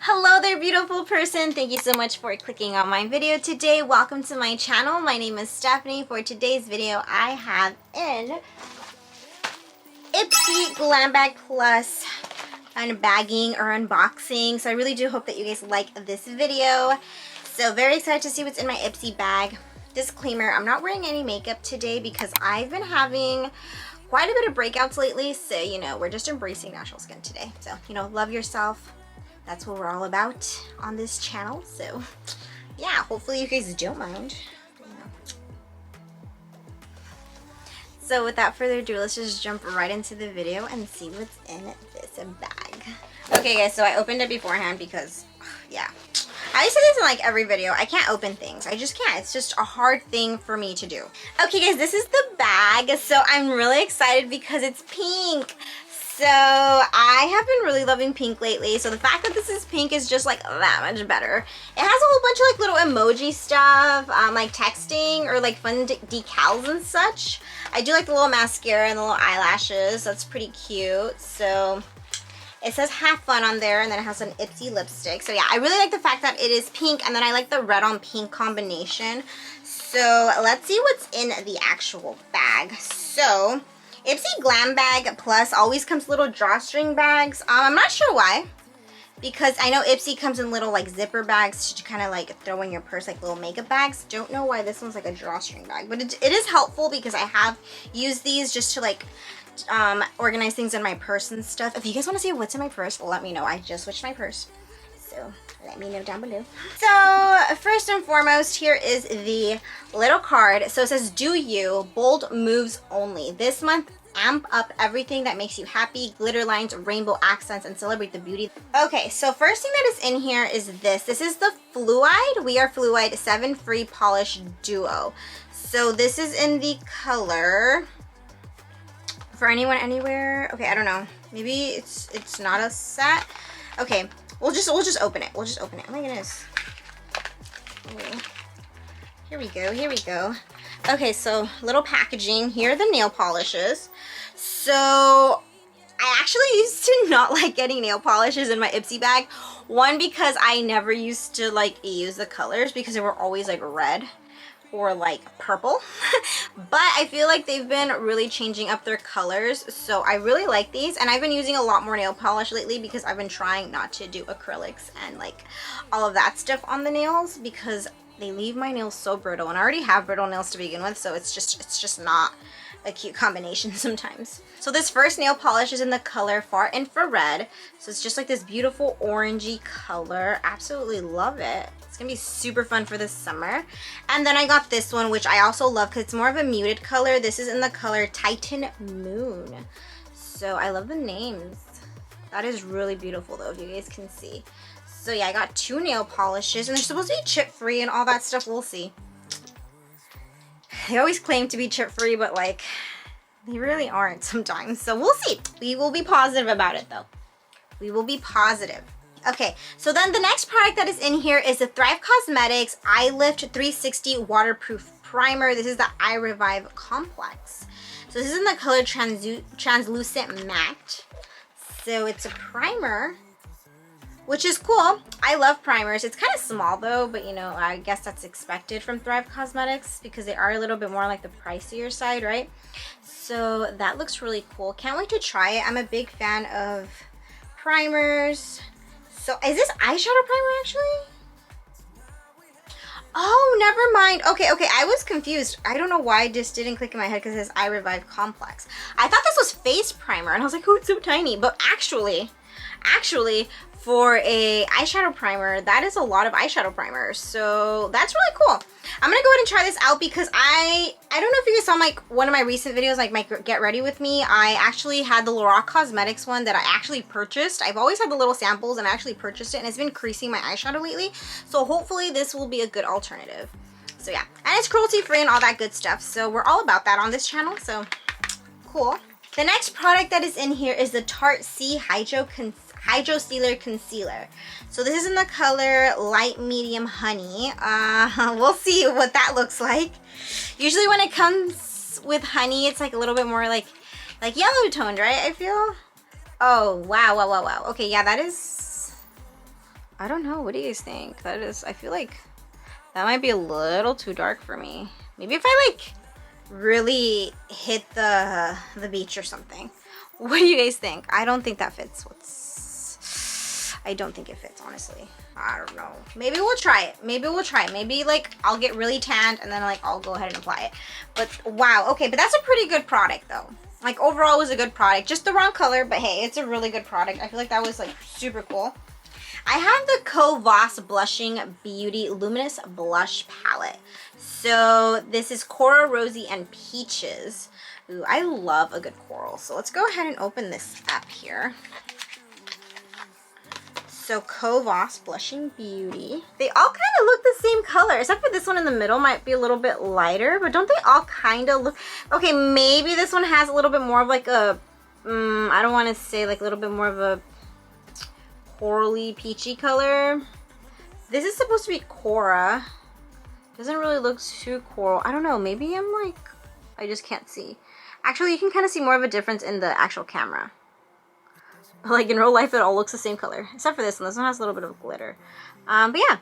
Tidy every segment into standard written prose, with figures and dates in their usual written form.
Hello there, beautiful person. Thank you so much for clicking on my video today. Welcome to my channel. My name is Stephanie. For today's video, I have an Ipsy Glam Bag Plus unbagging or unboxing. So I really do hope that you guys like this video. So very excited to see what's in my Ipsy bag. Disclaimer, I'm not wearing any makeup today because I've been having quite a bit of breakouts lately. So, you know, we're just embracing natural skin today. So, you know, love yourself. That's what we're all about on this channel. So yeah, hopefully you guys don't mind. So without further ado, let's just jump right into the video and see what's in this bag. Okay guys, so I opened it beforehand because yeah, I used to do this in like every video. I can't open things. I just can't. It's just a hard thing for me to do. Okay guys, this is the bag. So I'm really excited because it's pink. So I have been really loving pink lately. So the fact that this is pink is just like that much better. It has a whole bunch of like little emoji stuff, like texting or like fun decals and such. I do like the little mascara and the little eyelashes. That's pretty cute. So it says have fun on there, and then it has an Ipsy lipstick. So yeah, I really like the fact that it is pink, and then I like the red on pink combination. So let's see what's in the actual bag. So Ipsy Glam Bag Plus always comes with little drawstring bags. I'm not sure why, because I know Ipsy comes in little like zipper bags to kind of like throw in your purse, like little makeup bags. Don't know why this one's like a drawstring bag, but it is helpful because I have used these just to like organize things in my purse and stuff. If you guys want to see what's in my purse, let me know. I just switched my purse, so let me know down below. So first and foremost, here is the little card. So it says, do you, bold moves only. This month, amp up everything that makes you happy, glitter lines, rainbow accents, and celebrate the beauty. Okay, so first thing that is in here is this. This is the Fluide. We Are Fluide 7 Free Polish Duo. So this is in the color For Anyone Anywhere. Okay, I don't know. Maybe it's not a set. Okay, we'll just open it. We'll just open it. Oh my goodness. Oh. Here we go. Here we go. Okay, so little packaging. Here are the nail polishes. So I actually used to not like getting nail polishes in my Ipsy bag. One, because I never used to like use the colors because they were always like red or like purple. But I feel like they've been really changing up their colors, so I really like these. And I've been using a lot more nail polish lately because I've been trying not to do acrylics and like all of that stuff on the nails because they leave my nails so brittle, and I already have brittle nails to begin with, so it's just not a cute combination sometimes. So this first nail polish is in the color Far Infrared. So it's just like this beautiful orangey color. Absolutely love it. It's gonna be super fun for this summer. And then I got this one, which I also love because it's more of a muted color. This is in the color Titan Moon. So I love the names. That is really beautiful though, if you guys can see. So yeah, I got two nail polishes, and they're supposed to be chip free and all that stuff. We'll see. They always claim to be chip free, but like they really aren't sometimes. So we'll see. We will be positive about it though. We will be positive. Okay, so then the next product that is in here is the Thrive Cosmetics Eye Lift 360 Waterproof Primer. This is the Eye Revive Complex. So this is in the color Translucent Matte. So it's a primer, which is cool. I love primers. It's kind of small though, but you know, I guess that's expected from Thrive Cosmetics because they are a little bit more like the pricier side, right? So that looks really cool. Can't wait to try it. I'm a big fan of primers. So is this eyeshadow primer actually? Oh, never mind. Okay, I was confused. I don't know why this didn't click in my head because it says Eye Revive Complex. I thought this was face primer, and I was like, oh, it's so tiny. But actually, for a eyeshadow primer, that is a lot of eyeshadow primers, so that's really cool. I'm gonna go ahead and try this out because I don't know if you guys saw like one of my recent videos, like my Get Ready With Me. I actually had the Lorac Cosmetics one that I actually purchased. I've always had the little samples, and I actually purchased it, and it's been creasing my eyeshadow lately, so hopefully this will be a good alternative. So yeah, and it's cruelty free and all that good stuff, so we're all about that on this channel, so cool. The next product that is in here is the Tarte C Hydro Sealer Concealer. So this is in the color Light Medium Honey. We'll see what that looks like. Usually when it comes with honey, it's like a little bit more like yellow toned, right? I feel. Oh, wow. Okay, yeah, that is I don't know. What do you guys think? That is, I feel like that might be a little too dark for me. Maybe if I like really hit the beach or something. What do you guys think? I don't think that fits. I don't think it fits, honestly. I don't know. Maybe we'll try it. Maybe we'll try it. Maybe like I'll get really tanned and then like I'll go ahead and apply it. But wow, okay, but that's a pretty good product though. Like overall it was a good product. Just the wrong color, but hey, it's a really good product. I feel like that was like super cool. I have the Covas Blushing Beauty Luminous Blush Palette. So this is Coral, Rosy, and Peaches. Ooh, I love a good coral. So let's go ahead and open this up here. So Covas Blushing Beauty. They all kind of look the same color, except for this one in the middle might be a little bit lighter, but don't they all kind of look... Okay, maybe this one has a little bit more of like a... I don't want to say like a little bit more of a corally peachy color. This is supposed to be Cora. Doesn't really look too coral. I don't know, maybe I'm like... I just can't see. Actually, you can kind of see more of a difference in the actual camera. Like in real life, it all looks the same color, except for this one. This one has a little bit of glitter. But yeah,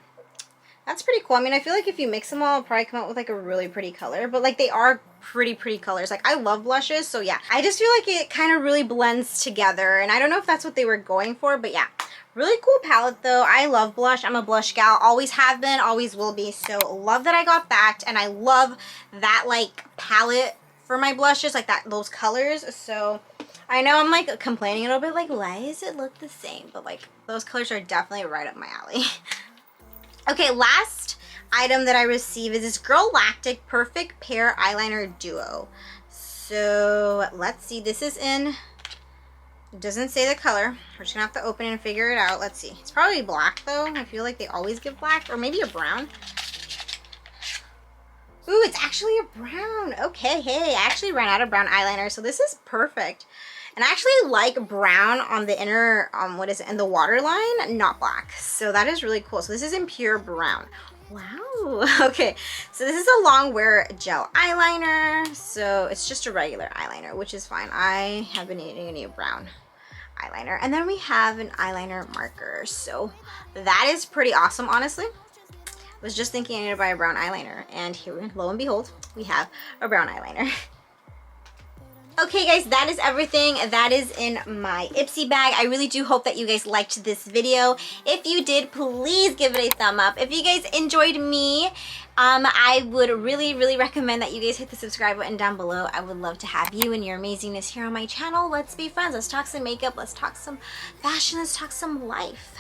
that's pretty cool. I mean, I feel like if you mix them all, it'll probably come out with like a really pretty color. But like they are pretty colors. Like I love blushes, so yeah. I just feel like it kind of really blends together. And I don't know if that's what they were going for, but yeah. Really cool palette though. I love blush. I'm a blush gal. Always have been, always will be. So love that I got that. And I love that like palette for my blushes, like those colors. So I know I'm like complaining a little bit like, why does it look the same? But like those colors are definitely right up my alley. Okay, last item that I received is this Girl Lactic Perfect Pair Eyeliner Duo. So let's see, this is in, it doesn't say the color. We're just gonna have to open it and figure it out. Let's see, it's probably black though. I feel like they always give black, or maybe a brown. Ooh, it's actually a brown. Okay, hey, I actually ran out of brown eyeliner, so this is perfect. And I actually like brown on the inner, what is it, in the waterline, not black. So that is really cool. So this is in pure brown. Wow. Okay, so this is a long wear gel eyeliner. So it's just a regular eyeliner, which is fine. I have been needing a new brown eyeliner. And then we have an eyeliner marker. So that is pretty awesome, honestly. I was just thinking I need to buy a brown eyeliner, and here, lo and behold, we have a brown eyeliner. Okay guys, that is everything that is in my Ipsy bag. I really do hope that you guys liked this video. If you did, please give it a thumb up. If you guys enjoyed me, I would really recommend that you guys hit the subscribe button down below. I would love to have you and your amazingness here on my channel. Let's be friends. Let's talk some makeup. Let's talk some fashion. Let's talk some life.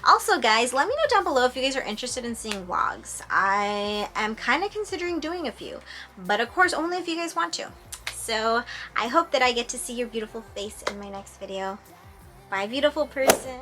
Also guys, let me know down below if you guys are interested in seeing vlogs. I am kind of considering doing a few, but of course only if you guys want to. So I hope that I get to see your beautiful face in my next video. Bye, beautiful person.